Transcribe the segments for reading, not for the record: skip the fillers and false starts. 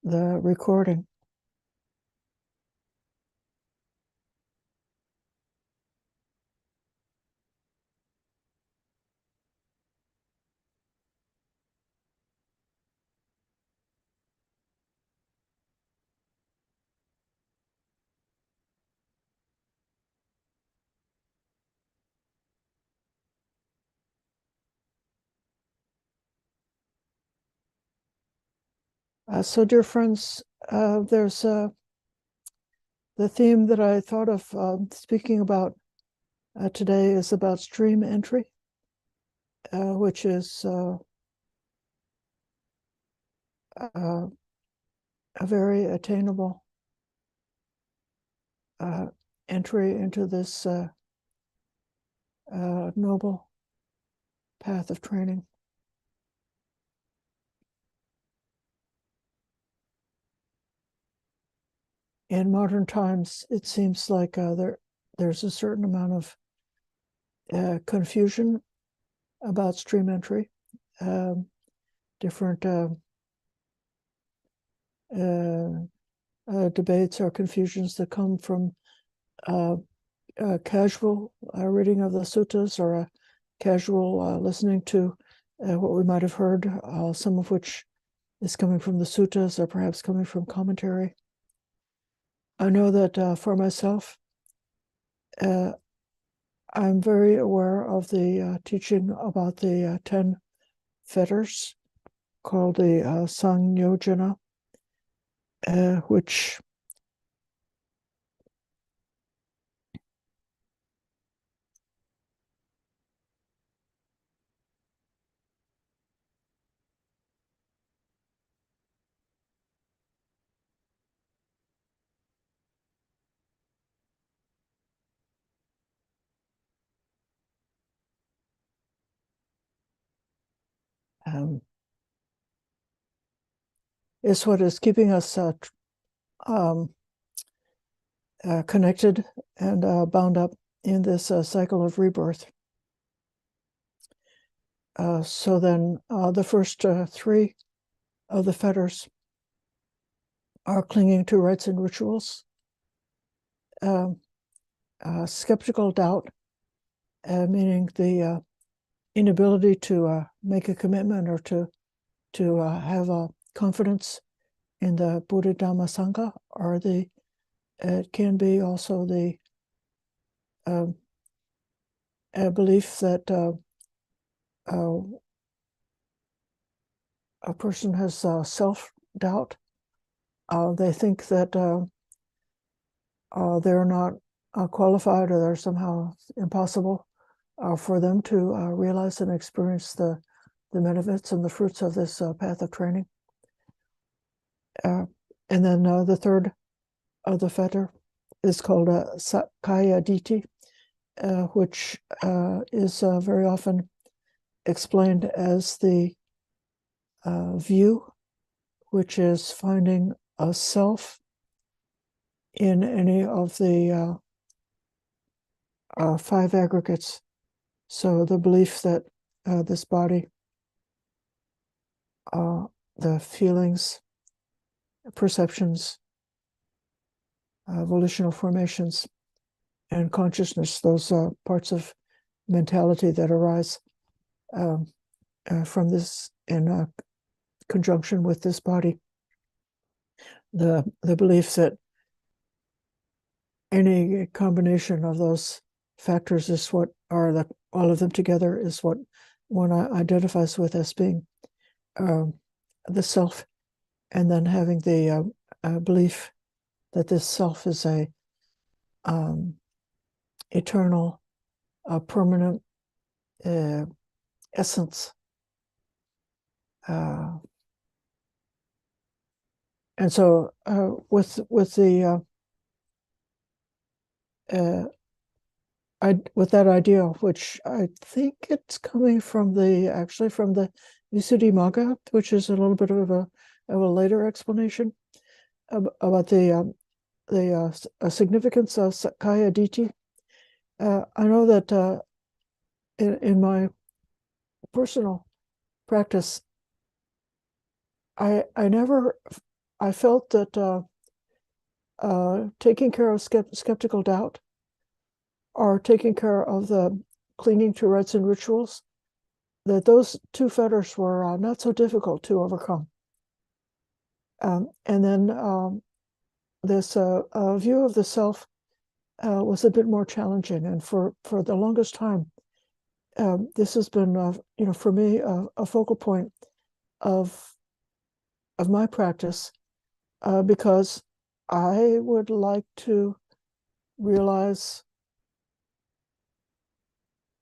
the recording. So, dear friends, there's the theme that I thought of speaking about today is about stream entry, which is a very attainable entry into this noble path of training. In modern times, it seems like there's a certain amount of confusion about stream entry, different debates or confusions that come from casual reading of the sutas or a casual listening to what we might have heard, some of which is coming from the sutas or perhaps coming from commentary. I know that for myself, I'm very aware of the teaching about the 10 fetters called the Sangyojana, which is what is keeping us connected and bound up in this cycle of rebirth. So then the first 3 of the fetters are clinging to rites and rituals, skeptical doubt, meaning the inability to make a commitment or to have a confidence in the Buddha, Dhamma, Sangha, or it can be also the belief that a person has self-doubt. They think that they're not qualified, or they're somehow impossible for them to realize and experience the benefits and the fruits of this path of training. And then the third of the fetter is called Sakkaya Ditthi, which is very often explained as the view, which is finding a self in any of the 5 aggregates. So the belief that this body, the feelings, perceptions, volitional formations, and consciousness, those parts of mentality that arise from this in conjunction with this body, the belief that any combination of those factors is what are all of them together is what one identifies with as being the self, and then having the belief that this self is a eternal, permanent essence. And so with the with that idea, which I think it's coming from actually from the Visuddhimagga, which is a little bit of a later explanation about the significance of Sakkaya Ditthi. I know that in my personal practice, I never I felt that taking care of skeptical doubt, or taking care of the clinging to rites and rituals, that those two fetters were not so difficult to overcome. And then this view of the self was a bit more challenging. And for the longest time, this has been, for me, a focal point of my practice, because I would like to realize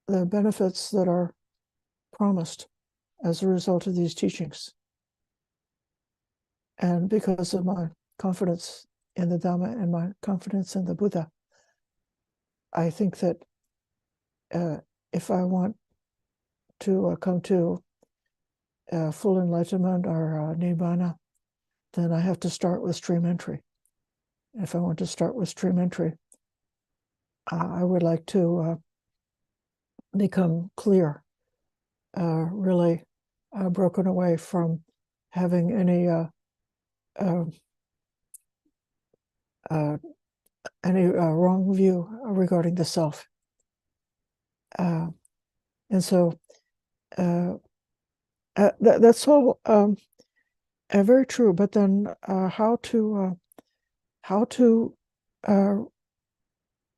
the benefits that are promised as a result of these teachings. And because of my confidence in the Dhamma and my confidence in the Buddha, I think that if I want to come to full enlightenment or nibbana, then I have to start with stream entry. If I want to start with stream entry, I would like to become clear, really broken away from having any wrong view regarding the self. And so that's all very true. But then how to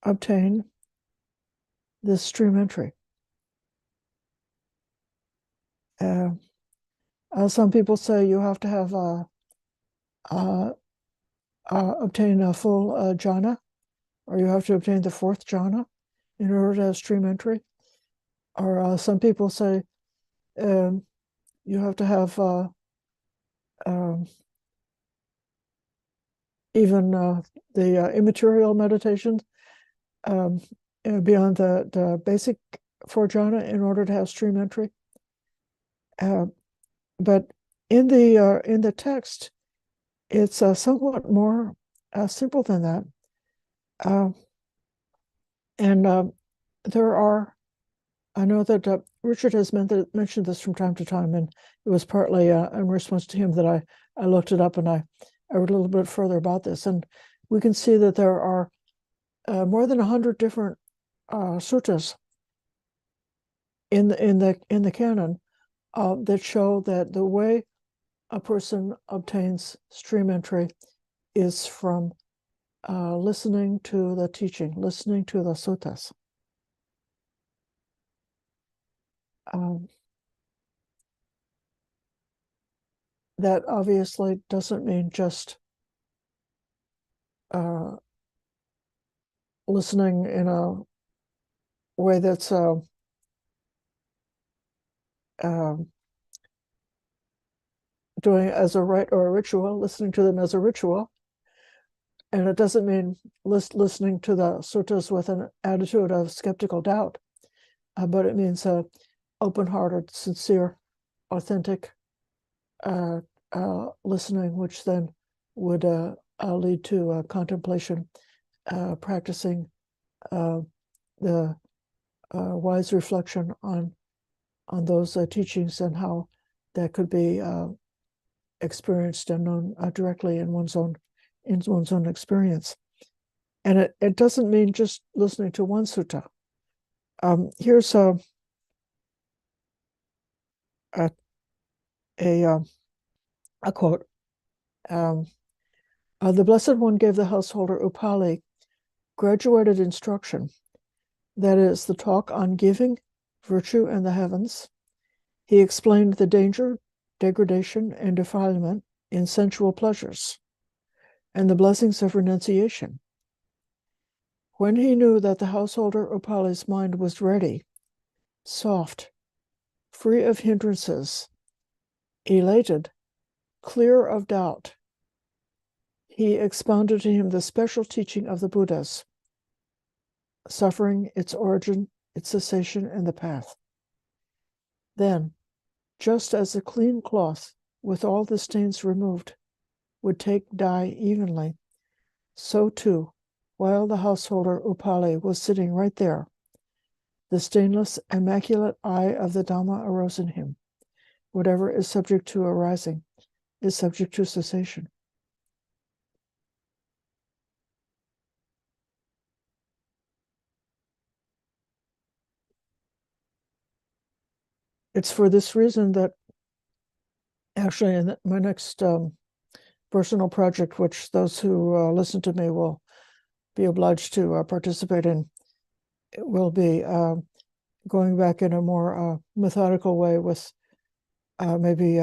obtain this stream entry? Some people say you have to have obtain a full jhana, or you have to obtain the fourth jhana in order to have stream entry. Or some people say you have to have even the immaterial meditation beyond the basic four jhana in order to have stream entry. But in the text, it's somewhat more simple than that. And there are, I know that Richard has mentioned this from time to time, and it was partly in response to him that I looked it up, and I read a little bit further about this. And we can see that there are more than 100 different sutas in the canon that show that the way a person obtains stream entry is from listening to the teaching, listening to the sutas. That obviously doesn't mean just listening in a way that's doing as a rite or a ritual, listening to them as a ritual. And it doesn't mean listening to the suttas with an attitude of skeptical doubt, but it means open-hearted, sincere, authentic listening, which then would lead to contemplation, practicing the wise reflection on those teachings and how that could be experienced and known directly in one's own experience. And it doesn't mean just listening to one sutta. Here's a quote. The Blessed One gave the householder Upali graduated instruction, that is, the talk on giving, virtue, and the heavens. He explained the danger, degradation, and defilement in sensual pleasures, and the blessings of renunciation. When he knew that the householder Upali's mind was ready, soft, free of hindrances, elated, clear of doubt, he expounded to him the special teaching of the Buddhas, suffering, its origin, its cessation, and the path. Then, just as a clean cloth with all the stains removed would take dye evenly, so too, while the householder Upali was sitting right there, the stainless, immaculate eye of the Dhamma arose in him. Whatever is subject to arising is subject to cessation. it's for this reason that actually in my next personal project, which those who listen to me will be obliged to participate in, it will be going back in a more methodical way with maybe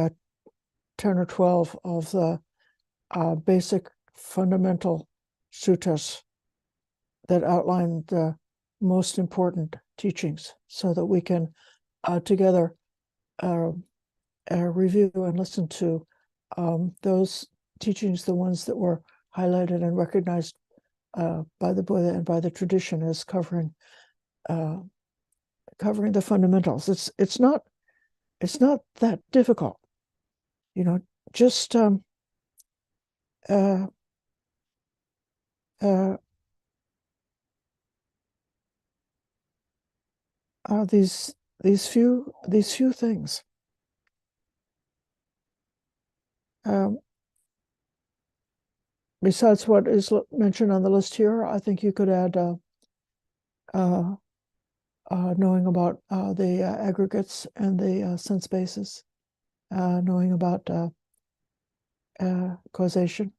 10 or 12 of the basic fundamental sutas that outline the most important teachings, so that we can together review and listen to those teachings, the ones that were highlighted and recognized by the Buddha and by the tradition as covering the fundamentals. It's not that difficult, just these few things. Besides what is mentioned on the list here, I think you could add knowing about the aggregates and the sense bases, knowing about causation,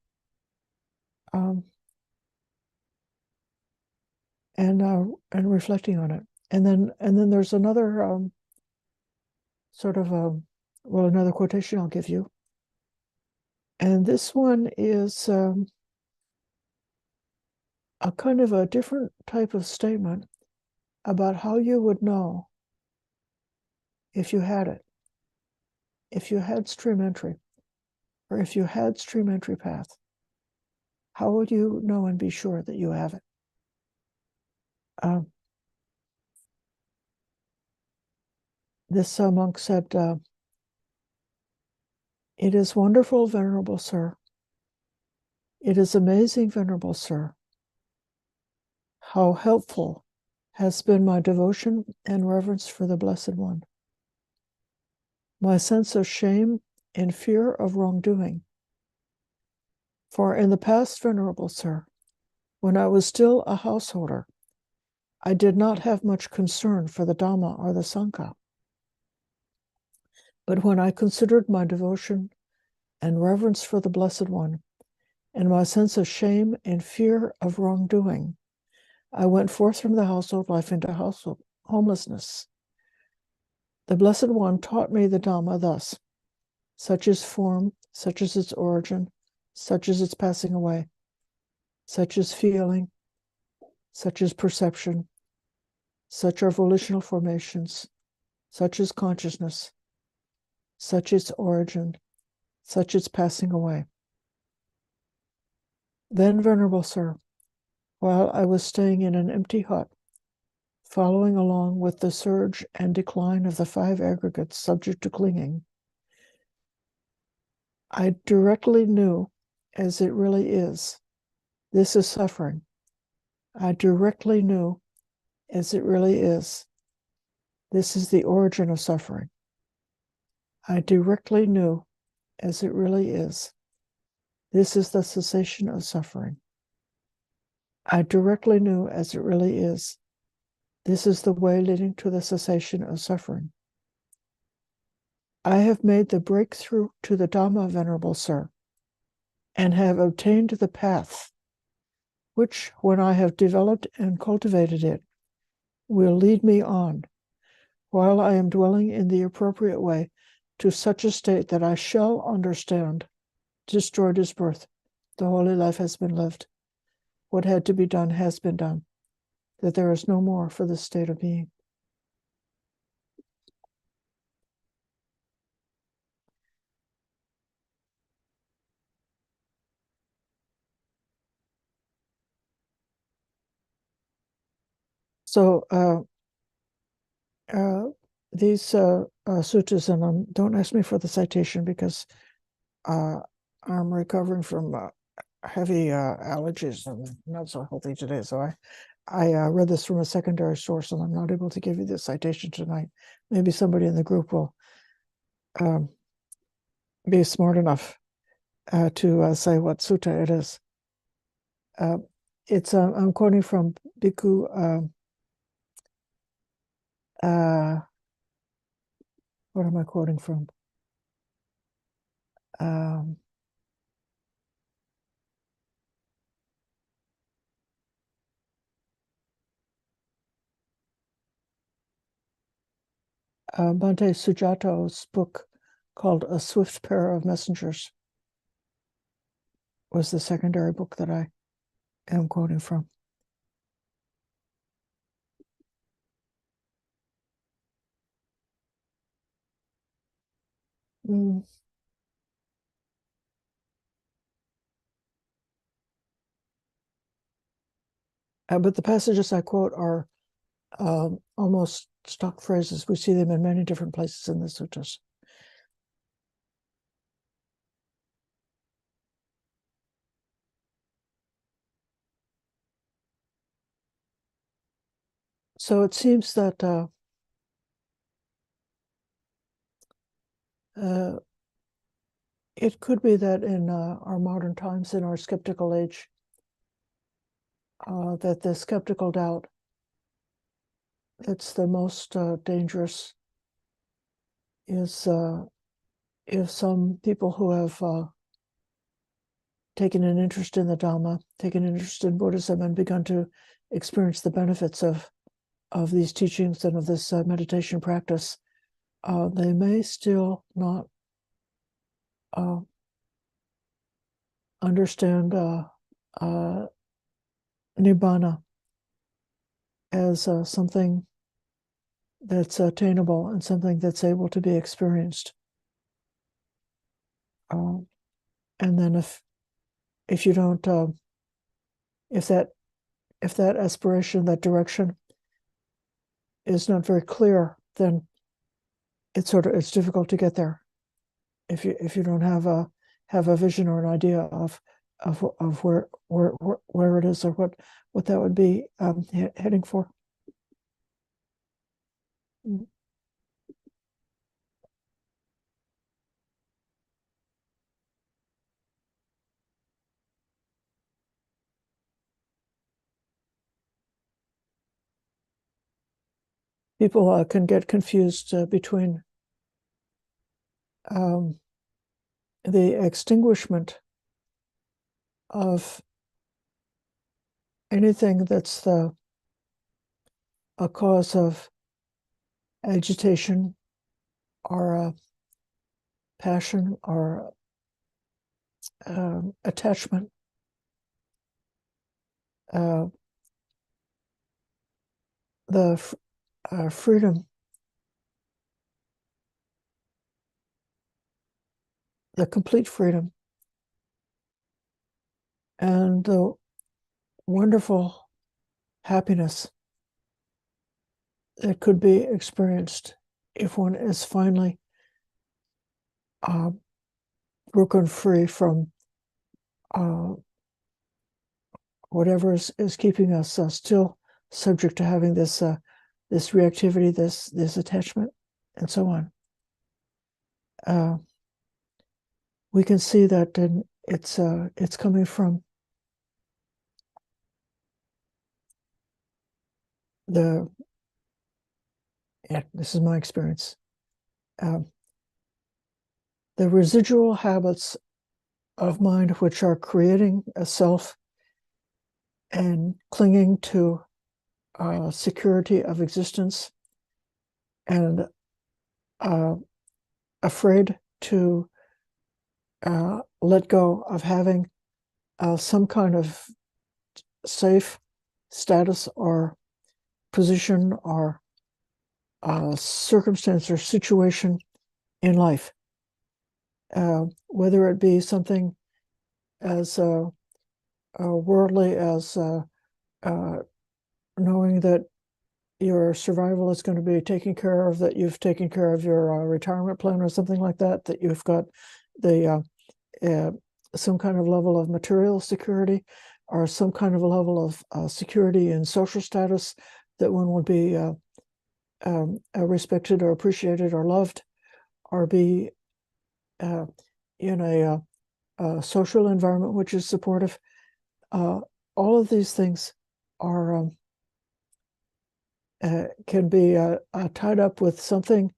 and reflecting on it, and then there's another sort of another quotation I'll give you, and this one is a kind of a different type of statement about how you would know if you had it, if you had stream entry, or if you had stream entry path. How would you know and be sure that you have it? This monk said, "It is wonderful, Venerable Sir. It is amazing, Venerable Sir, how helpful has been my devotion and reverence for the Blessed One. My sense of shame and fear of wrongdoing. For in the past, Venerable Sir, when I was still a householder, I did not have much concern for the Dhamma or the Sangha. But when I considered my devotion and reverence for the Blessed One, and my sense of shame and fear of wrongdoing, I went forth from the household life into household homelessness. The Blessed One taught me the Dhamma thus: such is form, such is its origin, such is its passing away, such is feeling, such is perception, such are volitional formations, such is consciousness, such its origin, such its passing away. Then, Venerable Sir, while I was staying in an empty hut, following along with the surge and decline of the 5 aggregates subject to clinging, I directly knew, as it really is, this is suffering. I directly knew, as it really is, this is the origin of suffering. I directly knew, as it really is, this is the cessation of suffering. I directly knew, as it really is, this is the way leading to the cessation of suffering. I have made the breakthrough to the Dhamma, Venerable Sir, and have obtained the path, which, when I have developed and cultivated it, will lead me on, while I am dwelling in the appropriate way, to such a state that I shall understand, destroyed is birth, the holy life has been lived, what had to be done has been done, that there is no more for this state of being." So these suttas, and don't ask me for the citation because I'm recovering from heavy allergies and not so healthy today. So I read this from a secondary source, and I'm not able to give you the citation tonight. Maybe somebody in the group will be smart enough to say what sutta it is. I'm quoting from Bhikkhu What am I quoting from? Bhante Sujato's book called A Swift Pair of Messengers was the secondary book that I am quoting from. Mm. But the passages I quote are almost stock phrases. We see them in many different places in the sutras. So it seems that it could be that in our modern times, in our skeptical age, that the skeptical doubt, it's the most dangerous, is if some people who have taken an interest in the Dhamma, taken an interest in Buddhism, and begun to experience the benefits of these teachings and of this meditation practice, they may still not understand nibbana as something that's attainable and something that's able to be experienced. And then if you don't, if that aspiration, that direction is not very clear, then it's difficult to get there. If you don't have a vision or an idea of where it is or what that would be heading for. People can get confused between the extinguishment of anything that's a cause of agitation or a passion or attachment, the freedom, the complete freedom, and the wonderful happiness that could be experienced if one is finally broken free from whatever is keeping us still subject to having this reactivity, this attachment, and so on. We can see that it's coming from this is my experience. The residual habits of mind which are creating a self and clinging to security of existence and afraid to let go of having some kind of safe status or position or circumstance or situation in life, whether it be something as worldly as knowing that your survival is going to be taken care of, that you've taken care of your retirement plan or something like that, that you've got the some kind of level of material security or some kind of a level of security in social status, that one would be respected or appreciated or loved, or be in a social environment which is supportive. All of these things are can be tied up with something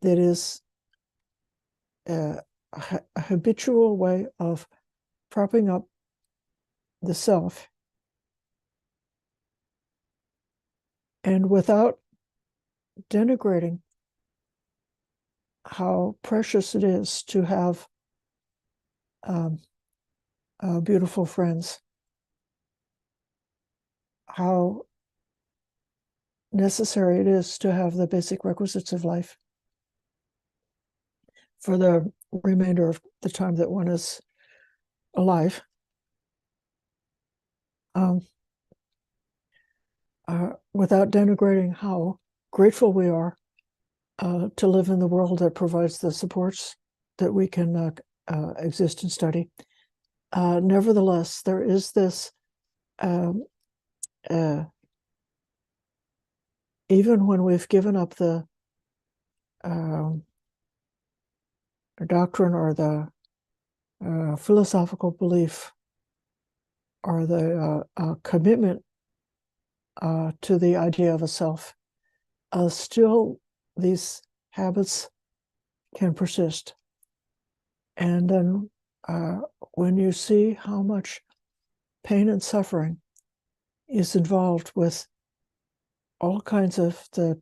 that is a habitual way of propping up the self, and without denigrating how precious it is to have beautiful friends, how necessary it is to have the basic requisites of life for the remainder of the time that one is alive. Without denigrating how grateful we are to live in the world that provides the supports that we can exist and study. Nevertheless, there is this, even when we've given up the doctrine or the philosophical belief or the commitment to the idea of a self, still these habits can persist. And then when you see how much pain and suffering is involved with all kinds of the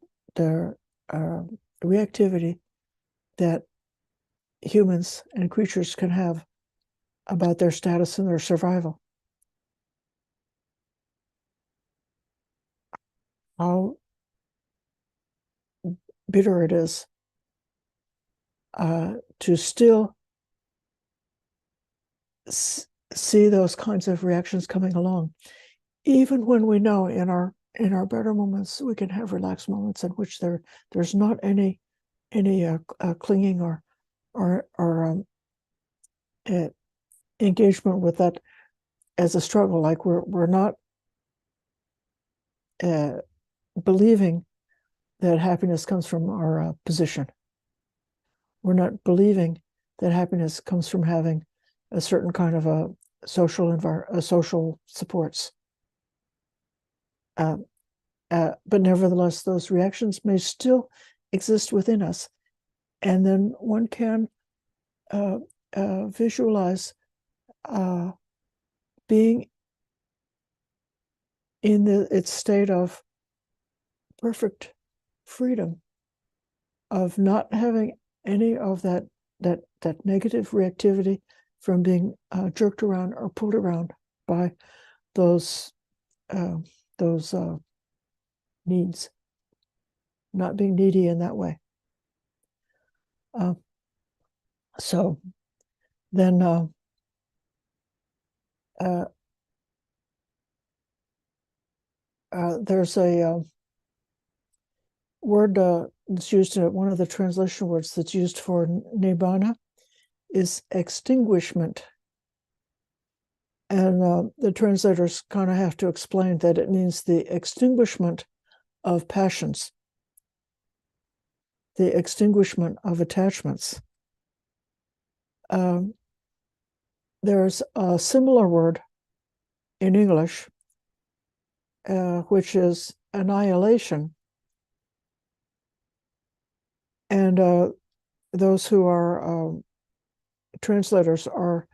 reactivity that humans and creatures can have about their status and their survival, how bitter it is to still see those kinds of reactions coming along, even when we know in our better moments we can have relaxed moments in which there's not any clinging or engagement with that as a struggle. Like we're not believing that happiness comes from our position. We're not believing that happiness comes from having a certain kind of a social supports. But nevertheless, those reactions may still exist within us. And then one can visualize being in its state of perfect freedom, of not having any of that negative reactivity from being jerked around or pulled around by those needs, not being needy in that way. So then there's a word that's used in one of the translation words that's used for nibbana is extinguishment. And the translators kind of have to explain that it means the extinguishment of passions, the extinguishment of attachments. There's a similar word in English, which is annihilation. And those who are translators are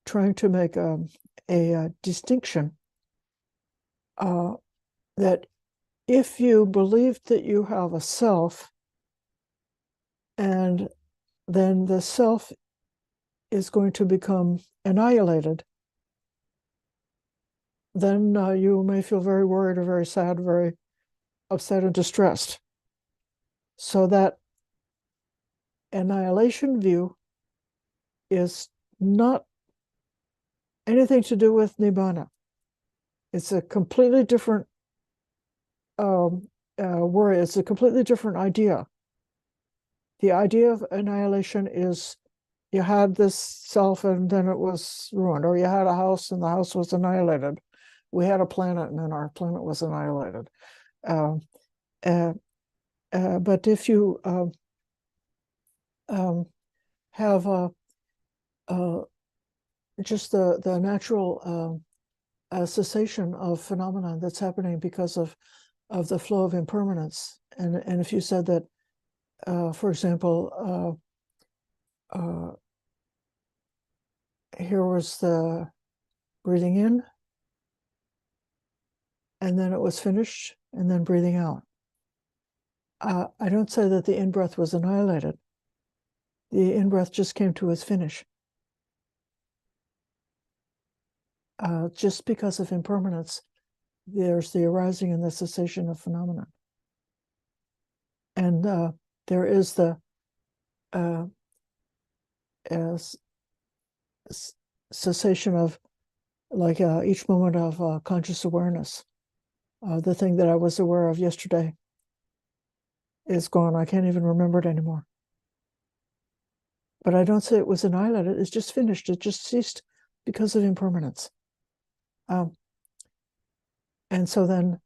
trying to make a distinction that if you believe that you have a self, and then the self is going to become annihilated, then you may feel very worried or very sad, very upset and distressed. So that annihilation view is not anything to do with nibbana. It's a completely different worry. It's a completely different idea. The idea of annihilation is you had this self and then it was ruined, or you had a house and the house was annihilated. We had a planet and then our planet was annihilated. But if you have just the natural cessation of phenomena that's happening because of the flow of impermanence, and if you said that For example, here was the breathing in, and then it was finished, and then breathing out. I don't say that the in-breath was annihilated. The in-breath just came to its finish. Just because of impermanence, there's the arising and the cessation of phenomena. And there is the cessation of, like, each moment of conscious awareness. The thing that I was aware of yesterday is gone. I can't even remember it anymore. But I don't say it was annihilated. It's just finished. It just ceased because of impermanence. And so then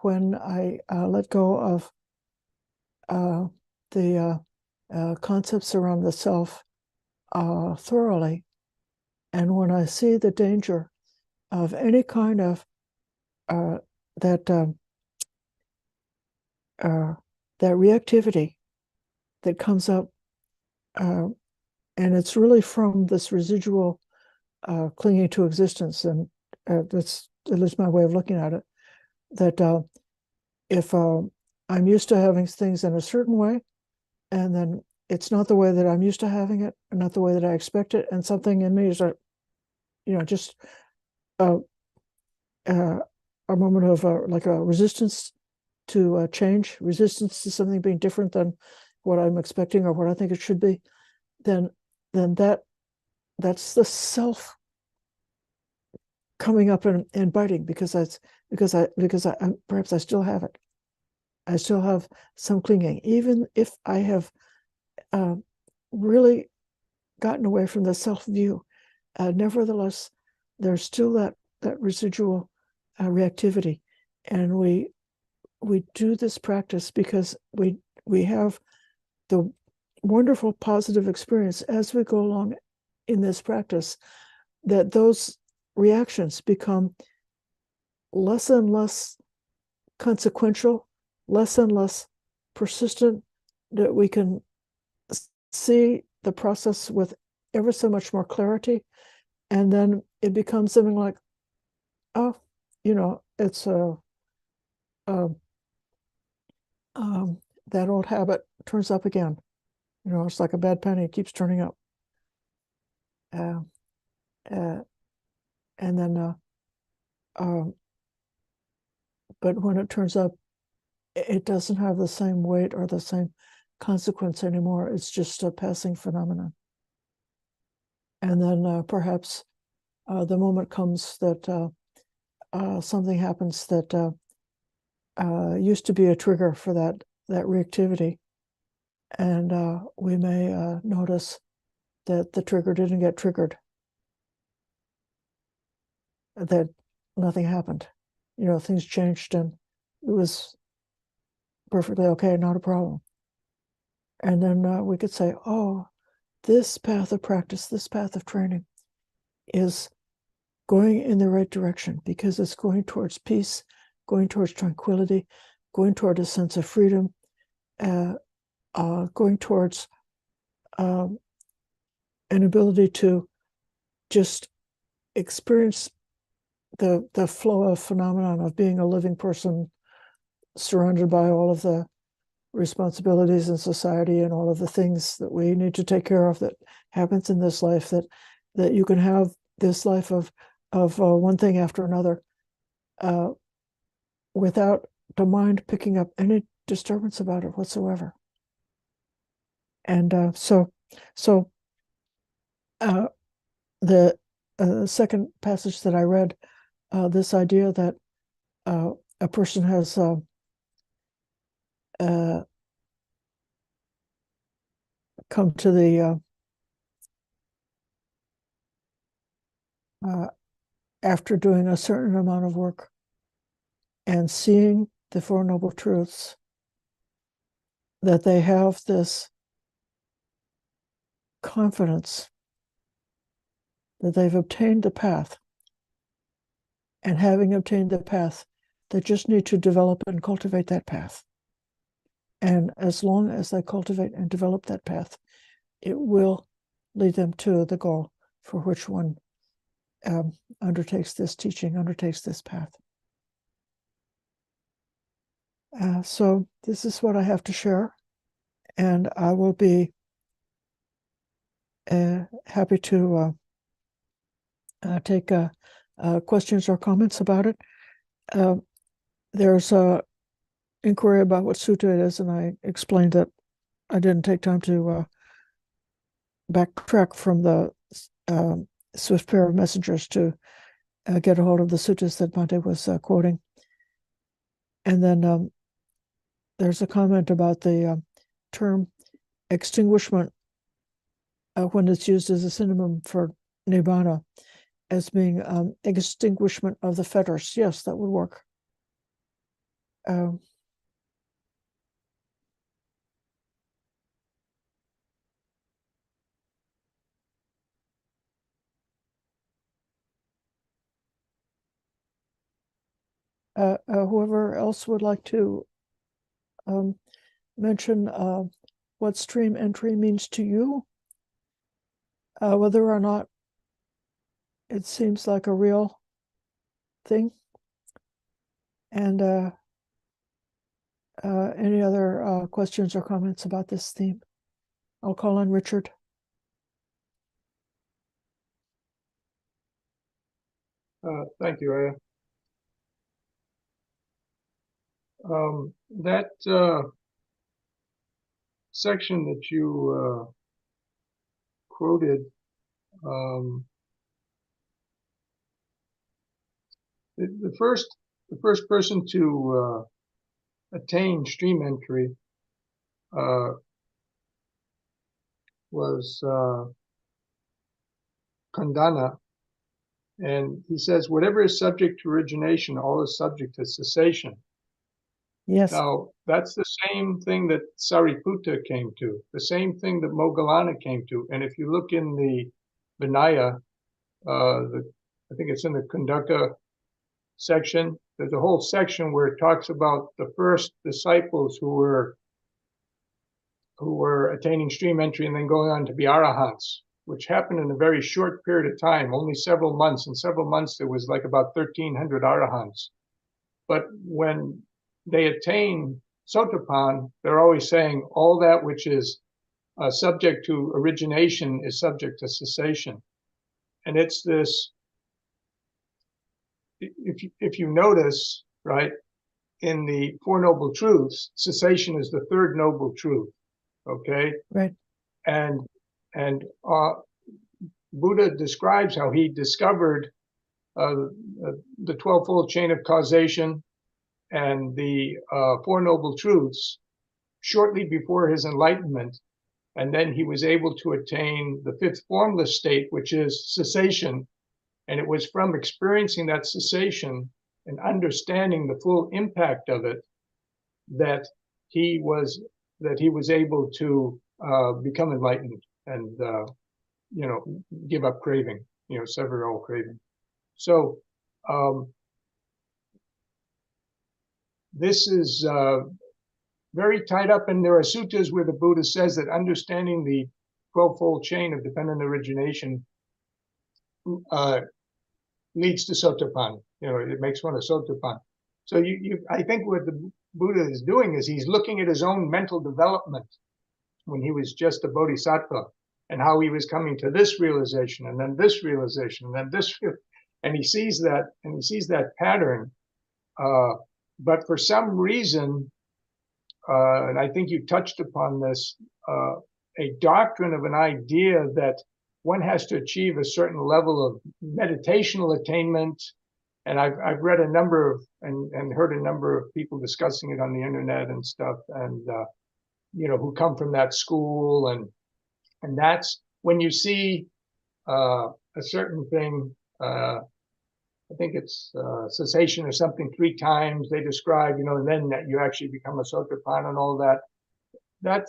when I let go of the concepts around the self thoroughly, and when I see the danger of any kind of that reactivity that comes up, and it's really from this residual clinging to existence, and that's at least my way of looking at it, that if I'm used to having things in a certain way, and then it's not the way that I'm used to having it, and not the way that I expect it, and something in me is just a moment of like a resistance to change, resistance to something being different than what I'm expecting or what I think it should be, then that's the self coming up and biting, because I perhaps I still have it. I still have some clinging, even if I have really gotten away from the self view. Nevertheless, there's still that residual reactivity, and we do this practice because we have the wonderful positive experience as we go along in this practice, that those reactions become less and less consequential, less and less persistent, that we can see the process with ever so much more clarity. And then it becomes something like, oh, it's that old habit turns up again. It's like a bad penny, it keeps turning up. And then, but when it turns up, it doesn't have the same weight or the same consequence anymore. It's just a passing phenomenon. And then perhaps the moment comes that something happens that used to be a trigger for that reactivity, and we may notice that the trigger didn't get triggered, that nothing happened. Things changed, and it was perfectly okay, not a problem. And then we could say, oh, this path of practice, this path of training is going in the right direction, because it's going towards peace, going towards tranquility, going toward a sense of freedom, going towards an ability to just experience the flow of phenomenon of being a living person surrounded by all of the responsibilities in society and all of the things that we need to take care of that happens in this life, that you can have this life of one thing after another without the mind picking up any disturbance about it whatsoever. And so the second passage that I read, this idea that a person has come to the after doing a certain amount of work and seeing the Four Noble Truths, that they have this confidence that they've obtained the path, and having obtained the path, they just need to develop and cultivate that path. And as long as they cultivate and develop that path, it will lead them to the goal for which one undertakes this teaching, undertakes this path. So this is what I have to share, and I will be happy to take questions or comments about it. There's a inquiry about what sutta it is, and I explained that I didn't take time to backtrack from the swift pair of messengers to get a hold of the suttas that Bhante was quoting. And then there's a comment about the term extinguishment when it's used as a synonym for nibbana as being extinguishment of the fetters. Yes, that would work. Whoever else would like to mention what stream entry means to you, whether or not it seems like a real thing, and any other questions or comments about this theme? I'll call on Richard. Thank you, Ayya. That section that you quoted, the first person to attain stream entry was Kandana, and he says, whatever is subject to origination, all is subject to cessation. Yes. Now, that's the same thing that Sariputta came to, the same thing that Moggallana came to. And if you look in the Vinaya, I think it's in the Kundaka section, there's a whole section where it talks about the first disciples who were attaining stream entry and then going on to be arahants, which happened in a very short period of time, only several months. In several months, there was like about 1,300 arahants. But when they attain sotapan, they're always saying all that which is subject to origination is subject to cessation. And it's this, if you notice, right, in the Four Noble Truths, cessation is the third noble truth, okay? Right. And Buddha describes how he discovered the 12-fold chain of causation and the Four Noble Truths shortly before his enlightenment. And then he was able to attain the fifth formless state, which is cessation. And it was from experiencing that cessation and understanding the full impact of it that he was able to become enlightened and give up craving, sever all craving. So this is very tied up, and there are suttas where the Buddha says that understanding the 12-fold chain of dependent origination leads to sotapan. It makes one a sotapan. So I think what the Buddha is doing is he's looking at his own mental development when he was just a bodhisattva, and how he was coming to this realization, and then this realization, and then this, and he sees that pattern. But for some reason, and I think you touched upon this, a doctrine of an idea that one has to achieve a certain level of meditational attainment. And I've read a number of and heard a number of people discussing it on the internet and stuff, and who come from that school, and that's when you see a certain thing. I think it's cessation or something 3 times they describe, and then that you actually become a sotapan and all that. That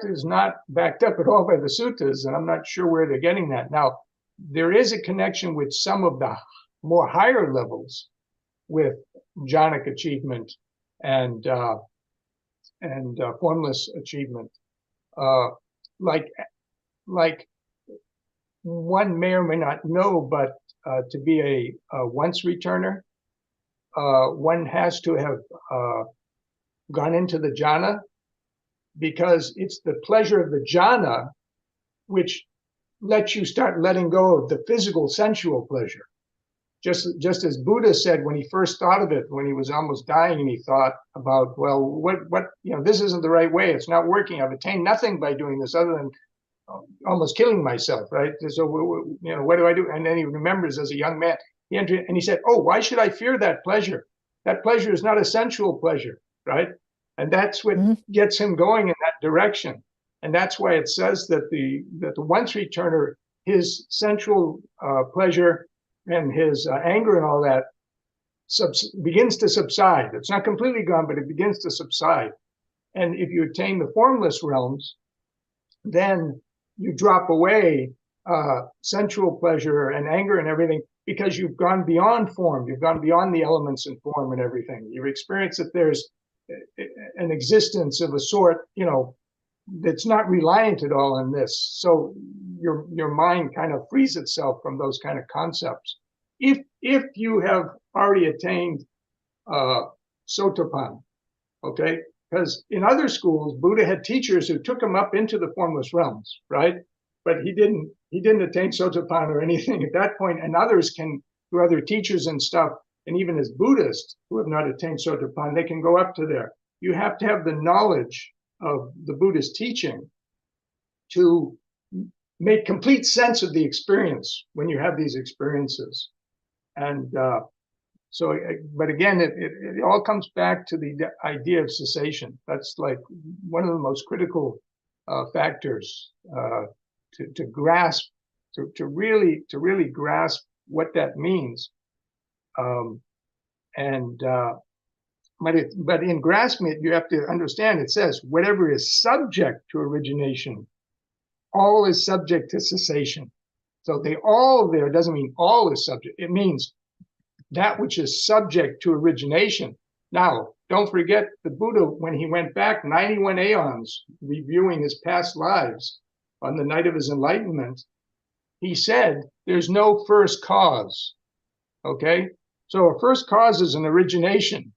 is not backed up at all by the suttas, and I'm not sure where they're getting that. Now, there is a connection with some of the more higher levels with jhanic achievement and and formless achievement. Like one may or may not know, but to be a once returner, one has to have gone into the jhana, because it's the pleasure of the jhana which lets you start letting go of the physical sensual pleasure. Just as Buddha said when he first thought of it, when he was almost dying, and he thought about, well, what, this isn't the right way. It's not working. I've attained nothing by doing this other than almost killing myself, right? So, what do I do? And then he remembers as a young man, he entered and he said, oh, why should I fear that pleasure? That pleasure is not a sensual pleasure, right? And that's what gets him going in that direction. And that's why it says that the once returner, his sensual pleasure and his anger and all that begins to subside. It's not completely gone, but it begins to subside. And if you attain the formless realms, then you drop away sensual pleasure and anger and everything, because you've gone beyond form. You've gone beyond the elements and form and everything. You've experienced that there's an existence of a sort, that's not reliant at all on this. So your mind kind of frees itself from those kind of concepts. If you have already attained sotapanna, okay? Because in other schools, Buddha had teachers who took him up into the formless realms, right? But he didn't attain sotapanna or anything at that point. And others can, through other teachers and stuff, and even as Buddhists who have not attained sotapanna, they can go up to there. You have to have the knowledge of the Buddhist teaching to make complete sense of the experience when you have these experiences. And so, but again, it all comes back to the idea of cessation. That's like one of the most critical factors to grasp, to really grasp what that means. But in grasping it, you have to understand, it says, whatever is subject to origination, all is subject to cessation. So they all there doesn't mean all is subject. It means that which is subject to origination. Now, don't forget the Buddha, when he went back 91 aeons, reviewing his past lives on the night of his enlightenment, he said, there's no first cause, okay? So a first cause is an origination.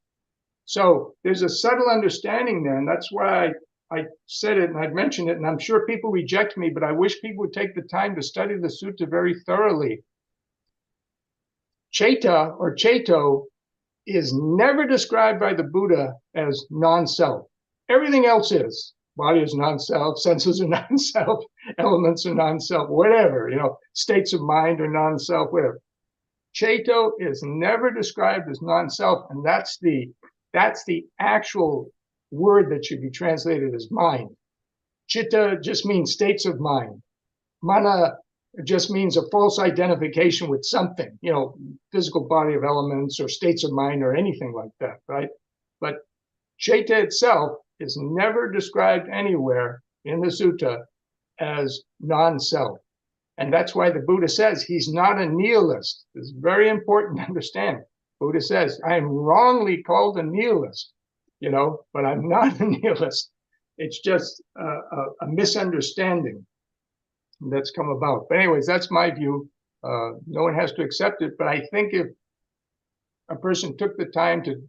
So there's a subtle understanding there, and that's why I said it and I'd mentioned it, and I'm sure people reject me, but I wish people would take the time to study the sutta very thoroughly. Cheta or Cheto is never described by the Buddha as non-self. Everything else is. Body is non-self, senses are non-self, elements are non-self, whatever, states of mind are non-self, whatever. Cheto is never described as non-self, and that's the actual word that should be translated as mind. Chitta just means states of mind. Mana just means a false identification with something, physical body of elements or states of mind or anything like that, right? But Cheta itself is never described anywhere in the sutta as non-self. And that's why the Buddha says he's not a nihilist. It's very important to understand. Buddha says, I am wrongly called a nihilist, but I'm not a nihilist. It's just a misunderstanding that's come about. But anyways, that's my view. No one has to accept it, but I think if a person took the time to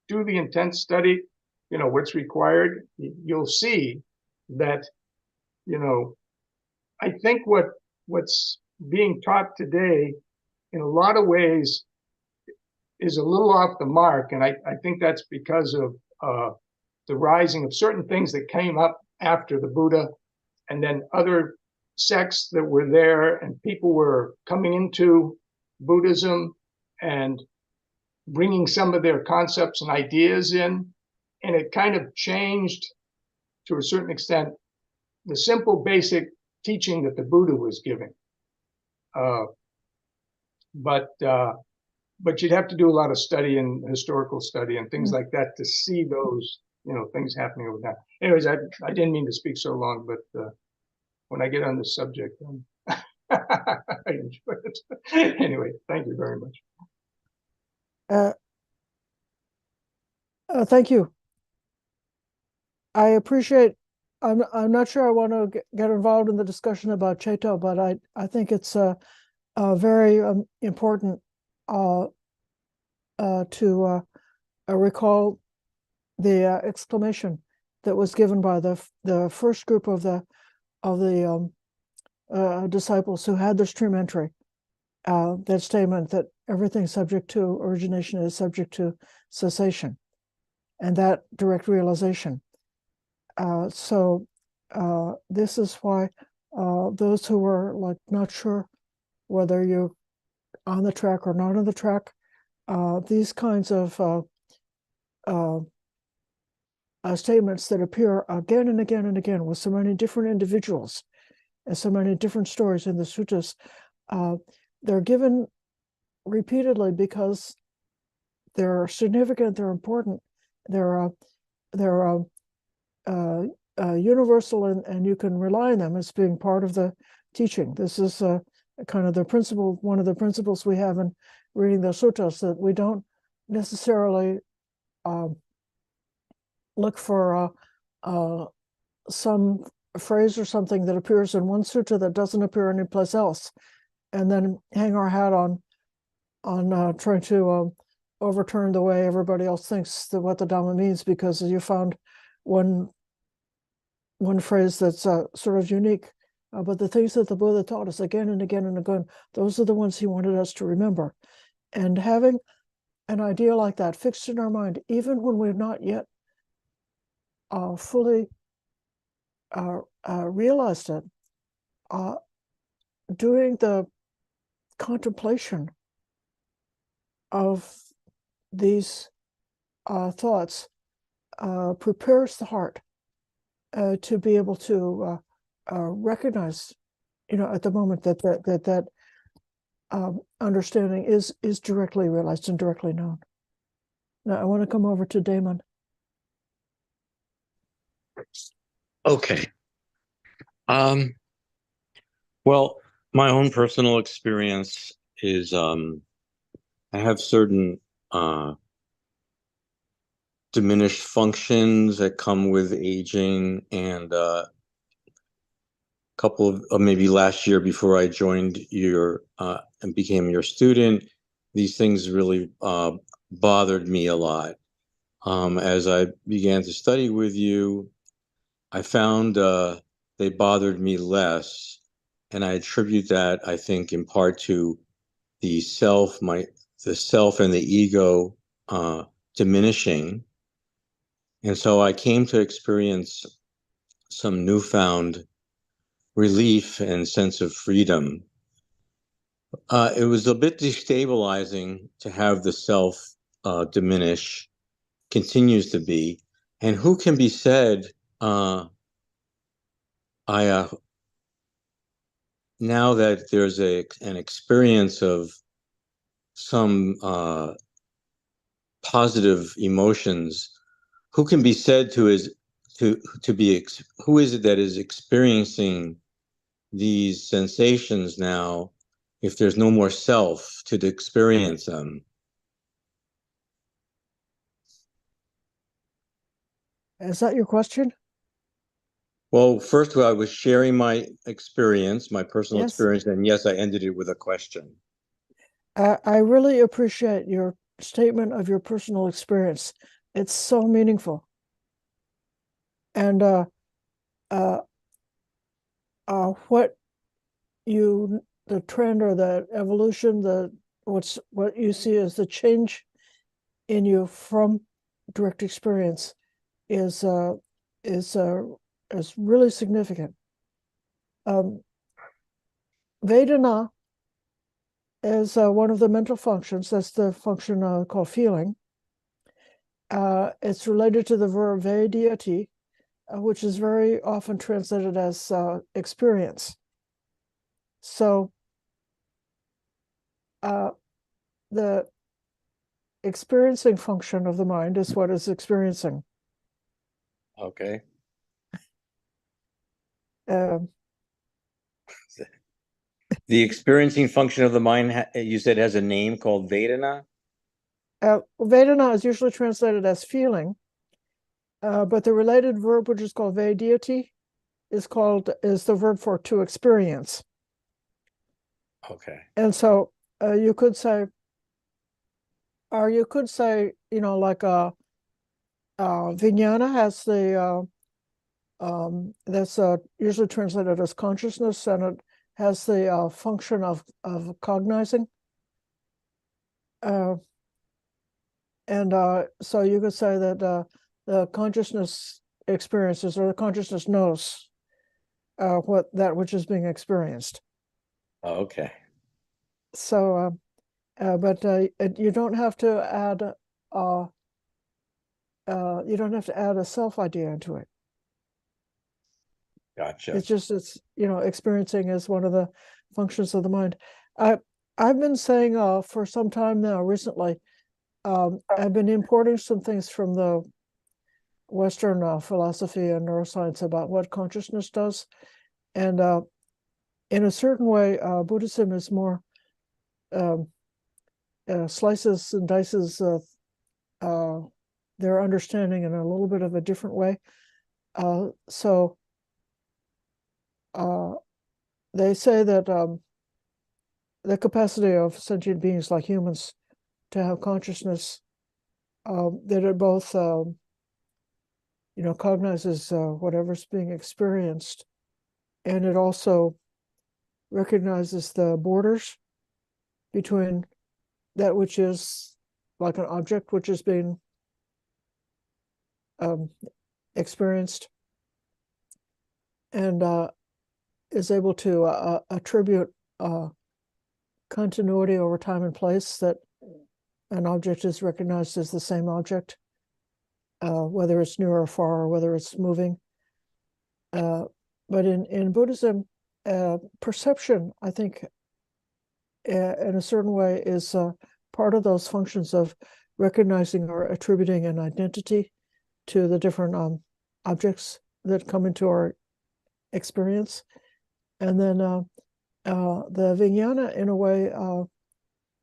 do the intense study, what's required, you'll see that, I think what's being taught today in a lot of ways is a little off the mark. And I think that's because of the rising of certain things that came up after the Buddha, and then other sects that were there, and people were coming into Buddhism and bringing some of their concepts and ideas in. And it kind of changed, to a certain extent, the simple basic teaching that the Buddha was giving. But you'd have to do a lot of study and historical study and things like that to see those, things happening over time. Anyways, I didn't mean to speak so long, but when I get on this subject, I enjoy it. Anyway, thank you very much. Thank you. I appreciate. I'm not sure I want to get involved in the discussion about Chaito, but I think it's very important to recall the exclamation that was given by the first group of the disciples who had the stream entry. That statement that everything subject to origination is subject to cessation, and that direct realization. So this is why those who were like not sure whether you're on the track or not on the track, these kinds of statements that appear again and again and again with so many different individuals and so many different stories in the suttas, they're given repeatedly because they're significant, they're important, they're universal, and you can rely on them as being part of the teaching. This is kind of the principle, one of the principles we have in reading the suttas, that we don't necessarily look for some phrase or something that appears in one sutta that doesn't appear anyplace else, and then hang our hat on trying to overturn the way everybody else thinks that what the Dhamma means, because you found one phrase that's sort of unique. But the things that the Buddha taught us again and again and again, those are the ones he wanted us to remember. And having an idea like that fixed in our mind, even when we've not yet fully realized it, doing the contemplation of these thoughts prepares the heart to be able to recognize, at the moment that understanding is directly realized and directly known. Now I want to come over to Damon. Okay. Well, my own personal experience is I have certain diminished functions that come with aging, and couple of maybe last year before I joined your and became your student, these things really bothered me a lot. As I began to study with you, I found they bothered me less, and I attribute that, I think, in part to the self and the ego diminishing. And so I came to experience some newfound relief and sense of freedom. It was a bit destabilizing to have the self diminish, continues to be, and who can be said, now that there's an experience of some positive emotions, who can be said who is it that is experiencing these sensations now if there's no more self to experience them? Is that your question? Well, first of all, I was sharing my experience, my personal Yes. experience, and yes, I ended it with a question. I really appreciate your statement of your personal experience. It's so meaningful. And what the trend or the evolution, what you see as the change in you from direct experience is really significant. Vedana is one of the mental functions. That's the function called feeling. It's related to the verb vedyati, which is very often translated as experience. So the experiencing function of the mind is what is experiencing. Okay. The experiencing function of the mind, you said, has a name called Vedana? Vedana is usually translated as feeling, But the related verb, which is called vedeity, is the verb for to experience. Okay. And so you could say, like vijnana has the that's usually translated as consciousness, and it has the function of cognizing. So you could say that the consciousness experiences, or the consciousness knows that which is being experienced. Okay. So, but you don't have to add a self idea into it. Gotcha. It's experiencing is one of the functions of the mind. I've been saying for some time now, recently, I've been importing some things from the Western philosophy and neuroscience about what consciousness does. And in a certain way, Buddhism is more slices and dices their understanding in a little bit of a different way. So they say that the capacity of sentient beings like humans to have consciousness, that it both cognizes whatever's being experienced, and it also recognizes the borders between that which is like an object which is being experienced, and is able to attribute continuity over time and place, that an object is recognized as the same object, whether it's near or far, or whether it's moving. But in Buddhism, perception, I think, in a certain way, is part of those functions of recognizing or attributing an identity to the different objects that come into our experience. And then the vijnana, in a way,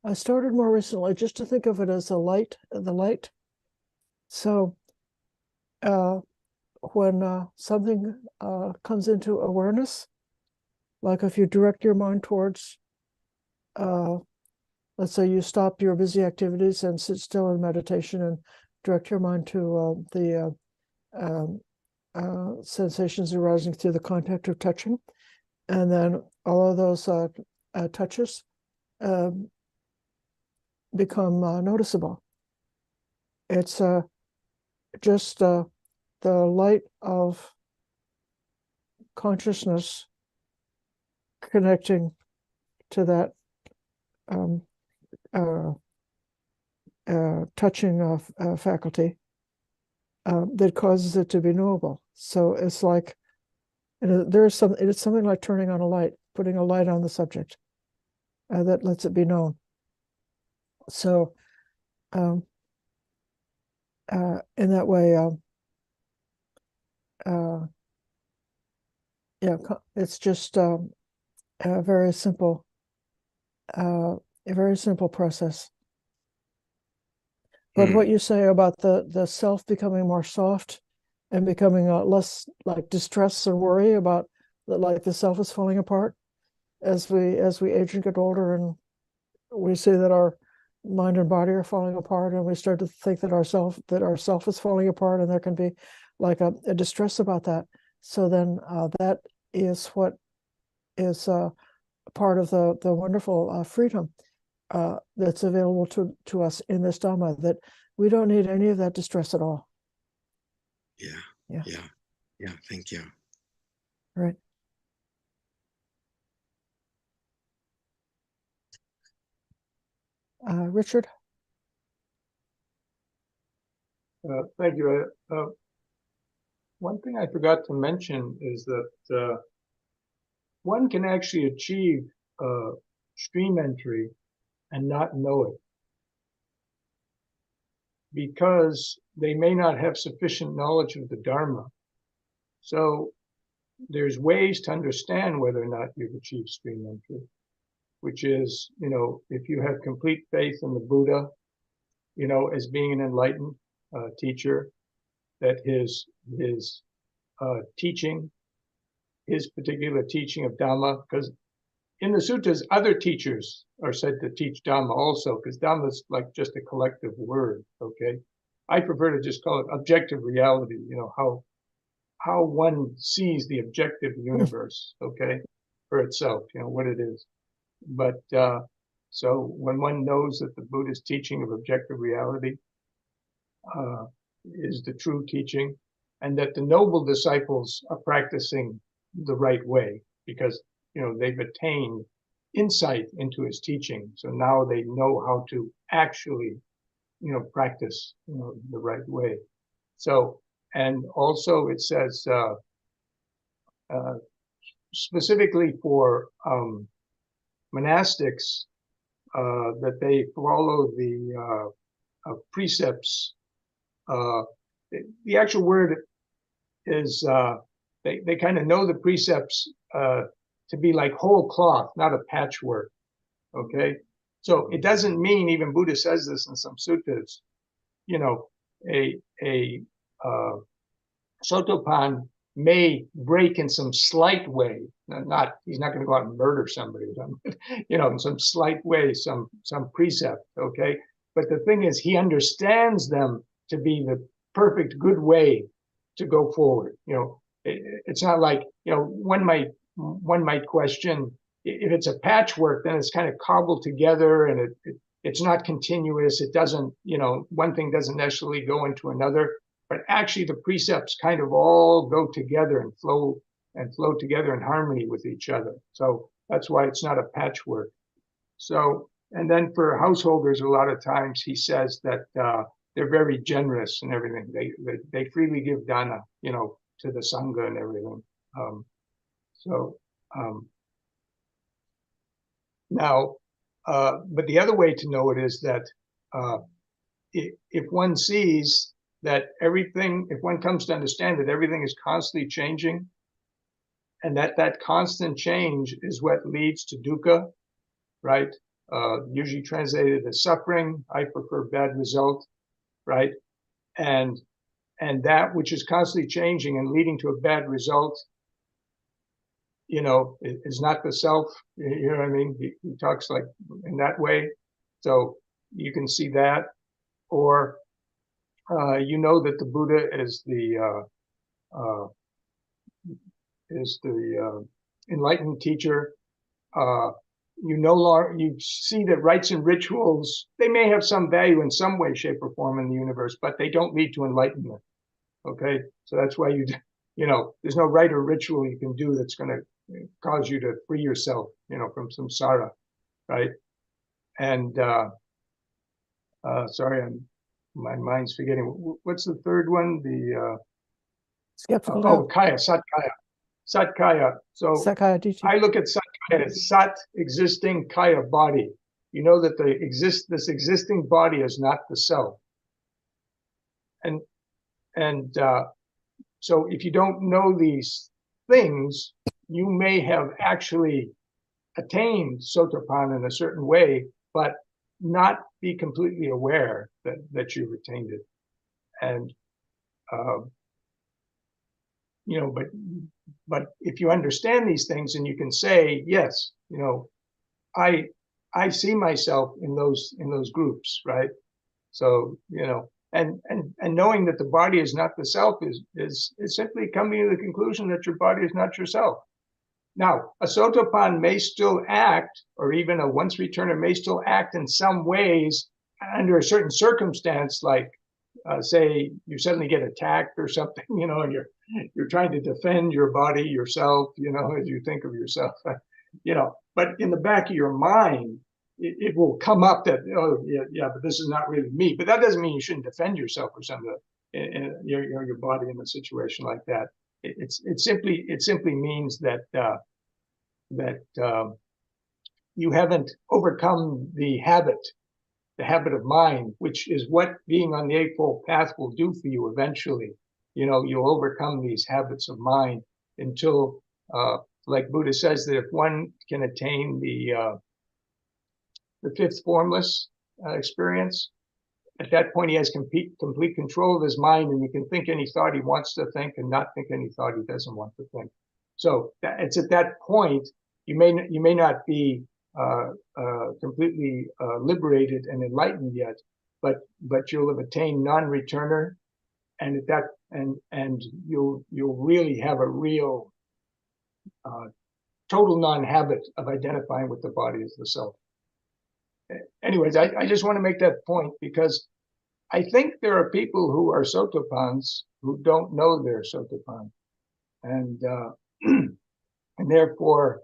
I started more recently just to think of it as the light. So when something comes into awareness, like if you direct your mind towards, let's say you stop your busy activities and sit still in meditation and direct your mind to the sensations arising through the contact of touching, and then all of those touches become noticeable. It's just the light of consciousness connecting to that touching faculty that causes it to be knowable. So it's like it's something like turning on a light, putting a light on the subject that lets it be known. So in that way, it's just a very simple process. But what you say about the self becoming more soft and becoming less like distress or worry about that, like the self is falling apart as we age and get older, and we see that our mind and body are falling apart, and we start to think that our self is falling apart, and there can be like a distress about that. So then that is what is part of the wonderful freedom that's available to us in this Dhamma, that we don't need any of that distress at all. Yeah. Thank you. Right. Richard? Thank you. One thing I forgot to mention is that one can actually achieve stream entry and not know it, because they may not have sufficient knowledge of the Dharma. So there's ways to understand whether or not you've achieved stream entry, which is, if you have complete faith in the Buddha, as being an enlightened teacher, that his teaching, his particular teaching of Dhamma, because in the suttas, other teachers are said to teach Dhamma also, because Dhamma is like just a collective word, okay? I prefer to just call it objective reality, how one sees the objective universe, okay, for itself, what it is. But so when one knows that the Buddha's teaching of objective reality is the true teaching, and that the noble disciples are practicing the right way, because they've attained insight into his teaching, so now they know how to actually practice the right way. So, and also it says specifically for monastics that they follow the precepts. The actual word is they kind of know the precepts to be like whole cloth, not a patchwork. Okay, so it doesn't mean, even Buddha says this in some suttas, a sotapan may break in some slight way. He's not going to go out and murder somebody, in some slight way, some precept. Okay, but the thing is, he understands them to be the perfect good way to go forward. It's not like one might question, if it's a patchwork, then it's kind of cobbled together and it's not continuous. It doesn't, one thing doesn't necessarily go into another, but actually the precepts kind of all go together and flow together in harmony with each other. So that's why it's not a patchwork. So, and then for householders, a lot of times he says that they're very generous and everything. They freely give dana, to the sangha and everything. Now, but the other way to know it is that if one sees that everything, if one comes to understand that everything is constantly changing, and that constant change is what leads to dukkha, right? Usually translated as suffering. I prefer bad result, right? And that which is constantly changing and leading to a bad result, is not the self. You know what I mean? He talks like in that way. So you can see that, or that the Buddha is the enlightened teacher. You see that rites and rituals, they may have some value in some way, shape, or form in the universe, but they don't lead to enlightenment. Okay, so that's why there's no rite or ritual you can do that's going to cause you to free yourself, from samsara, right? And sorry, my mind's forgetting. What's the third one? The skeptical. Kaya, Satkaya. So Sakkaya Ditthi. I look at Satkaya as Sat, existing, Kaya, body. That this existing body is not the self. And so if you don't know these things, you may have actually attained sotapanna in a certain way, but not be completely aware that you've attained it. And but if you understand these things and you can say, yes, I see myself in those groups, right? So and knowing that the body is not the self is simply coming to the conclusion that your body is not yourself. Now, a sotapan may still act, or even a once returner may still act in some ways under a certain circumstance, like say you suddenly get attacked or something, and you're trying to defend your body, yourself, as you think of yourself, but in the back of your mind, it will come up that, oh yeah, but this is not really me. But that doesn't mean you shouldn't defend yourself or something, your body in a situation like that. It simply means that you haven't overcome the habit of mind, which is what being on the Eightfold Path will do for you eventually. You'll overcome these habits of mind until, like Buddha says, that if one can attain the fifth formless experience, at that point, he has complete control of his mind, and he can think any thought he wants to think and not think any thought he doesn't want to think. So it's at that point you may not be completely liberated and enlightened yet, but you'll have attained non-returner, and at that and you'll really have a real total non-habit of identifying with the body as the self. Anyways, I just want to make that point because I think there are people who are sotapans who don't know they're sotapan, and and therefore,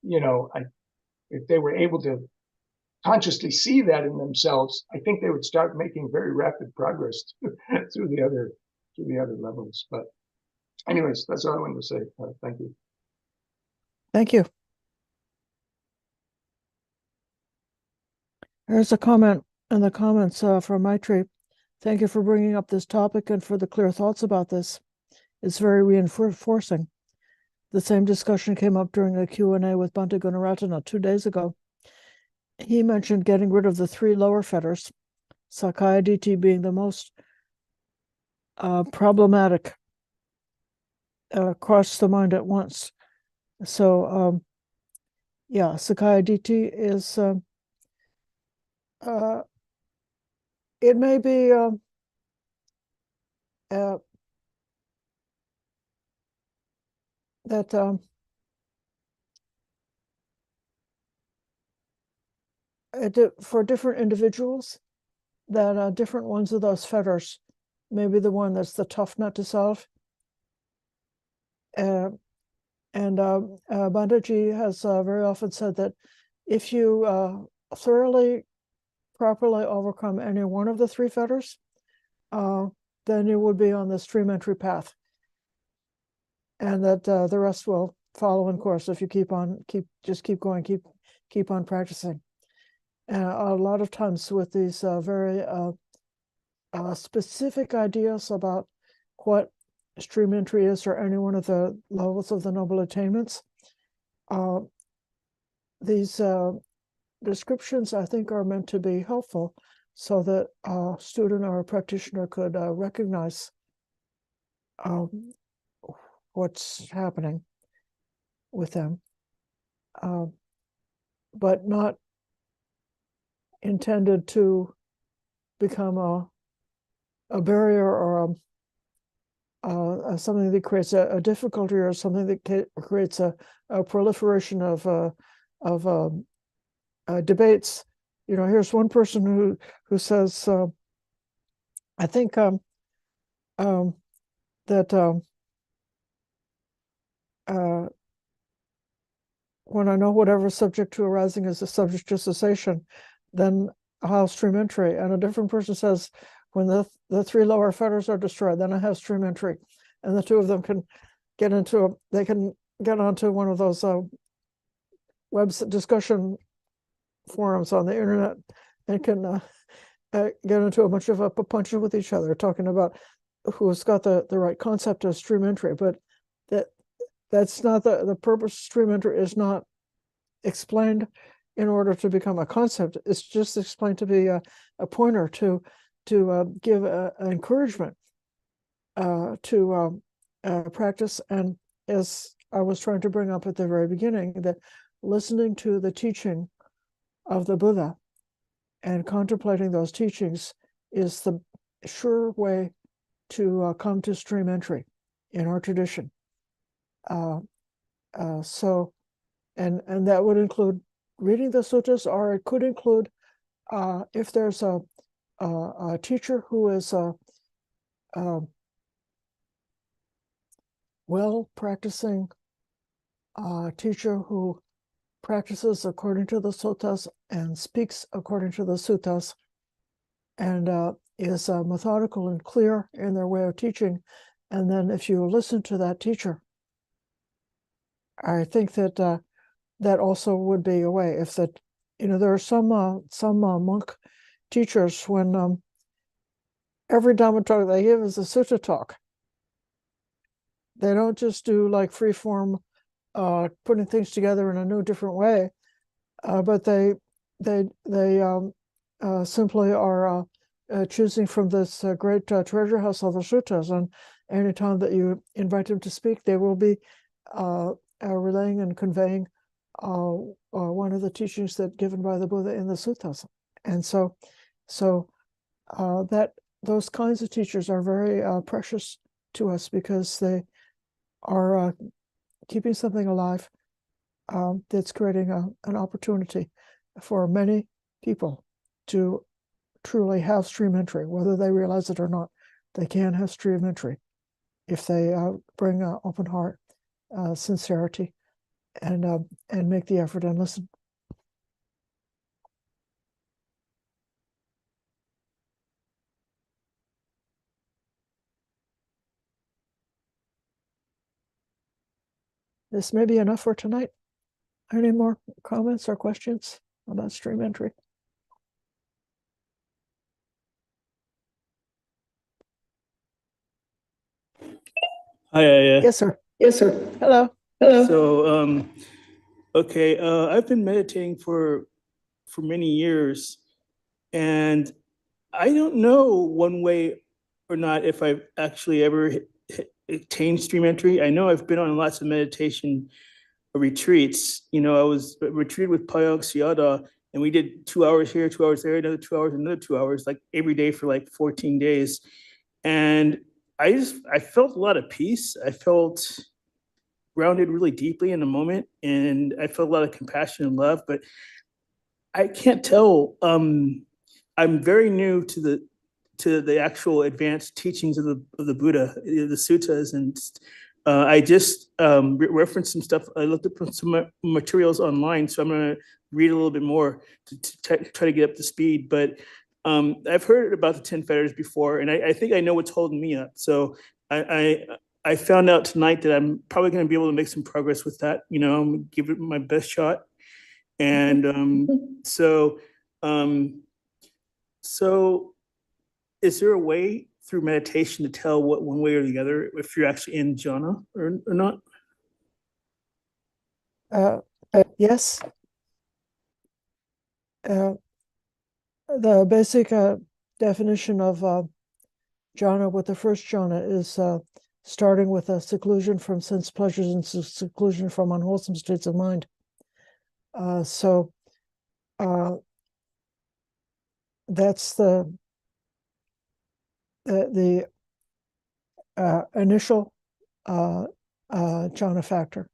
if they were able to consciously see that in themselves, I think they would start making very rapid progress through the other levels. But anyways, that's all I wanted to say. Thank you. Thank you. There's a comment in the comments from Maitri. Thank you for bringing up this topic and for the clear thoughts about this. It's very reinforcing. The same discussion came up during a Q&A with Bhante Gunaratana 2 days ago. He mentioned getting rid of the 3 lower fetters, Sakaya Ditti being the most problematic across the mind at once. So, yeah, Sakaya Ditti is, it may be that for different individuals, that different ones of those fetters may be the one that's the tough nut to solve. And Bandaji has very often said that if you thoroughly, properly overcome any one of the 3 fetters, then you would be on the stream entry path, and that the rest will follow in course if you keep going, keep on practicing. And a lot of times with these very specific ideas about what stream entry is or any one of the levels of the noble attainments, these descriptions, I think, are meant to be helpful so that a student or a practitioner could recognize what's happening with them, but not intended to become a barrier or something that creates a difficulty or something that creates a proliferation of debates. Here's one person who says, I think that when I know whatever is subject to arising is a subject to cessation, then I'll have stream entry. And a different person says, when the 3 lower fetters are destroyed, then I have stream entry. And the 2 of them can get onto one of those web discussion forums on the internet and can get into a bunch of a papuncha with each other, talking about who's got the right concept of stream entry. But that's not the purpose. Stream entry is not explained in order to become a concept. It's just explained to be a pointer to give encouragement to practice. And as I was trying to bring up at the very beginning, that listening to the teaching of the Buddha and contemplating those teachings is the sure way to come to stream entry in our tradition. So, and that would include reading the suttas, or it could include if there's a teacher who is a well-practicing teacher who practices according to the sutas and speaks according to the sutas, and is methodical and clear in their way of teaching. And then if you listen to that teacher, I think that that also would be a way. If that, there are some monk teachers, when every Dhamma talk they give is a sutta talk. They don't just do like free form, putting things together in a new, different way, but they simply are choosing from this great treasure house of the sutas, and anytime that you invite them to speak, they will be relaying and conveying one of the teachings that given by the Buddha in the sutas. And so that those kinds of teachers are very precious to us, because they are keeping something alive that's creating an opportunity for many people to truly have stream entry, whether they realize it or not. They can have stream entry if they bring an open heart, sincerity, and make the effort and listen. This may be enough for tonight. Any more comments or questions about stream entry? Hi, Ayya. Yes, sir. Yes, sir. Hello. Hello. So, okay, I've been meditating for many years, and I don't know one way or not if I've actually ever attained stream entry. I know I've been on lots of meditation retreats. You know, I was retreated with Payog Siada, and we did 2 hours here, 2 hours there, another 2 hours, another 2 hours, like every day for like 14 days. And I felt a lot of peace. I felt grounded really deeply in the moment, and I felt a lot of compassion and love. But I can't tell. I'm very new to the actual advanced teachings of the Buddha, the suttas, and I just referenced some stuff. I looked up some materials online, so I'm going to read a little bit more to try to get up to speed. But I've heard about the 10 fetters before, and I think I know what's holding me up. So I found out tonight that I'm probably going to be able to make some progress with that. You know, I'm going to give it my best shot. And so is there a way through meditation to tell what one way or the other if you're actually in jhana or not? Yes. The basic definition of jhana with the first jhana is starting with a seclusion from sense pleasures and seclusion from unwholesome states of mind. So that's the initial jhana factor.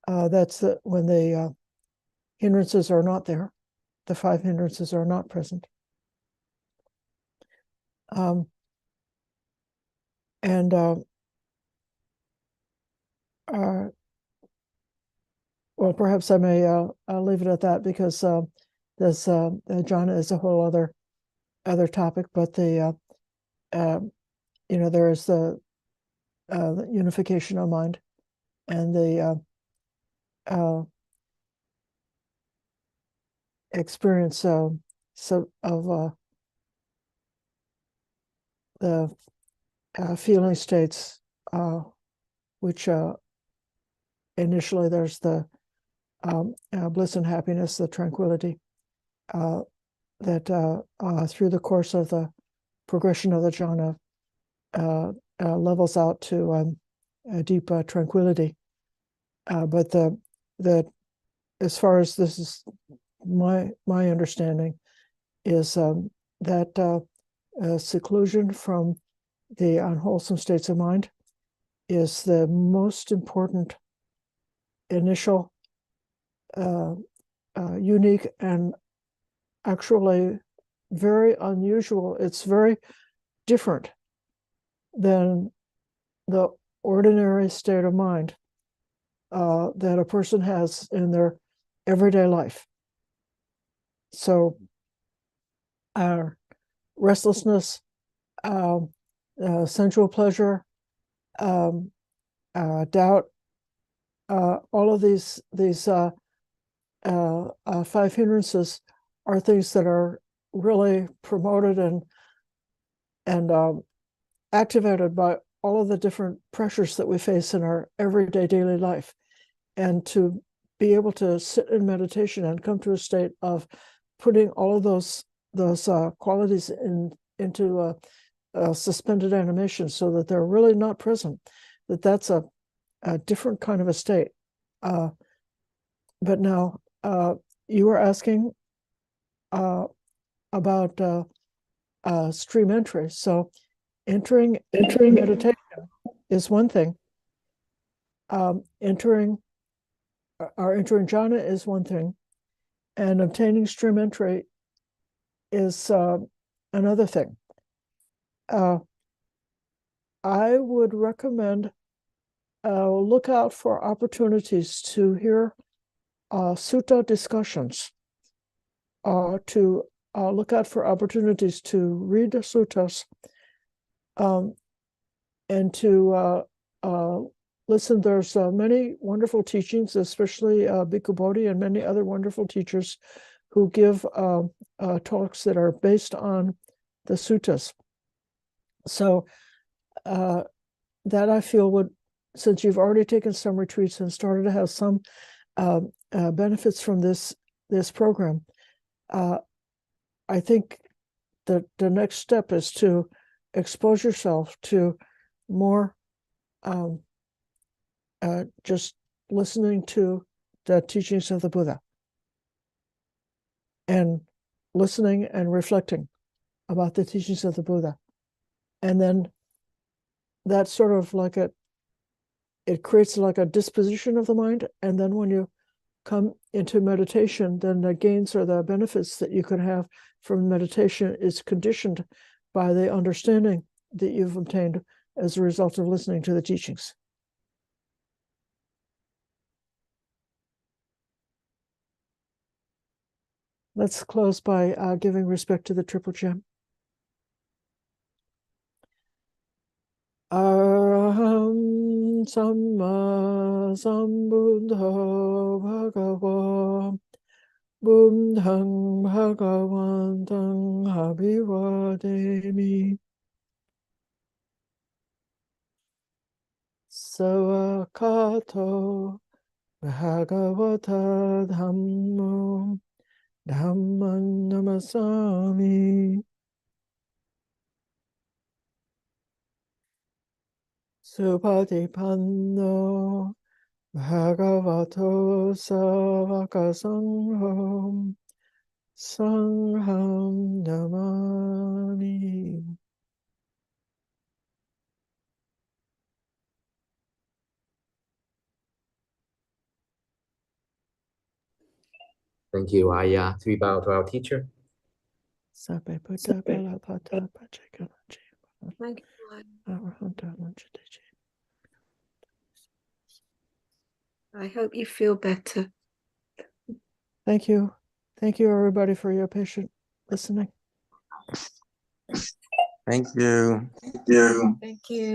That's when the hindrances are not there. The 5 hindrances are not present. Well, perhaps I may I'll leave it at that, because this jhana is a whole other topic. But the you know, there is the unification of mind and the experience of the feeling states, which initially there's the bliss and happiness, the tranquility, that through the course of the progression of the jhana levels out to a deep tranquility. But the as far as this is my understanding, is that seclusion from the unwholesome states of mind is the most important initial unique and actually very unusual. It's very different than the ordinary state of mind that a person has in their everyday life. So restlessness, sensual pleasure, doubt, all of these 5 hindrances are things that are really promoted and activated by all of the different pressures that we face in our everyday daily life. And to be able to sit in meditation and come to a state of putting all of those those qualities into suspended animation so that they're really not present, that's a different kind of a state. But now you were asking about stream entry. So entering meditation is one thing. Entering jhana is one thing, and obtaining stream entry is another thing. I would recommend look out for opportunities to hear sutta discussions, to look out for opportunities to read the suttas, and to listen. There's many wonderful teachings, especially Bhikkhu Bodhi and many other wonderful teachers who give talks that are based on the suttas. So that I feel would, since you've already taken some retreats and started to have some benefits from this program, I think that the next step is to expose yourself to more just listening to the teachings of the Buddha, and listening and reflecting about the teachings of the Buddha. And then that's sort of like it creates like a disposition of the mind. And then when you come into meditation, then the gains or the benefits that you can have from meditation is conditioned by the understanding that you've obtained as a result of listening to the teachings. Let's close by giving respect to the Triple Gem. Araham Samma Sambuddho Bhagava Buddhang Bhagavantang Abhivademi. Savakato Bhagavata Dhammo Dhamman Namasami. Supatipanno Bhagavato Savaka Sangham Sangham Namami. Thank you, Ayya. To we bow to our teacher. Sabe Buddha Balapata Pachakalachi. Thank you. I hope you feel better. Thank you. Thank you, everybody, for your patient listening. Thank you. Thank you.